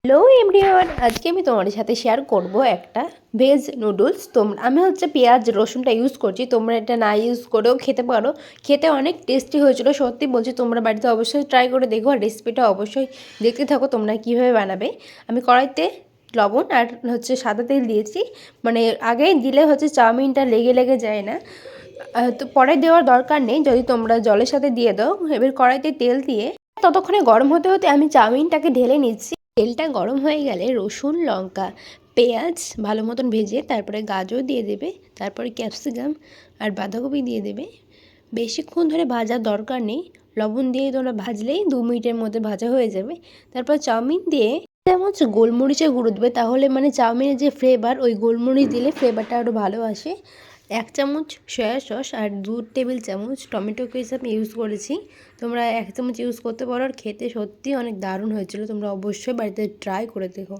Hello everyone, আজকে আমি তোমাদের সাথে শেয়ার করব একটা ভেজ নুডলস। আমি পেঁয়াজ রসুনটা ইউজ করছি, তোমরা এটা না ইউজ করেও খেতে পারো। খেতে অনেক টেস্টি হয়েছিল, সত্যি বলছি। তোমরা বাড়িতে অবশ্যই ট্রাই করে দেখো, আর রেসিপিটা অবশ্যই দেখতে থাকো তোমরা কীভাবে বানাবে। আমি কড়াইতে লবণ আর সাদা তেল দিয়েছি, মানে আগেই দিলে চাউমিনটা লেগে লেগে যায় না, তো পরে দেওয়ার দরকার নেই যদি তোমরা জলের সাথে দিয়ে দাও। এবার কড়াইতে তেল দিয়ে ততক্ষণে গরম হতে হতে আমি চাউমিনটাকে ঢেলে নিচ্ছি। তেলটা গরম হয়ে গেলে রসুন, লঙ্কা, পেঁয়াজ ভালো মতন ভেজে তারপরে গাজর দিয়ে দেবে, তারপরে ক্যাপসিকাম আর বাঁধাকপি দিয়ে দেবে। বেশিক্ষণ ধরে ভাজার দরকার নেই, লবণ দিয়ে তোমরা ভাজলেই 2 মিনিটের মধ্যে ভাজা হয়ে যাবে। তারপর চাউমিন দিয়ে চামচ গোলমরিচের গুঁড়ো দেবে, তাহলে চাউমিনের যে ফ্লেভার, ওই গোলমরিচ দিলে ফ্লেভারটা আরও ভালো আসে। 1 চামচ সয়া সস আর 2 টেবিল চামচ টমেটো কেচাপ ইউজ করেছি। তোমরা 1 চামচ ইউজ করতে পারো, আর খেতে সত্যি অনেক দারুণ হয়েছিল। তোমরা অবশ্যই বাড়িতে ট্রাই করে দেখো।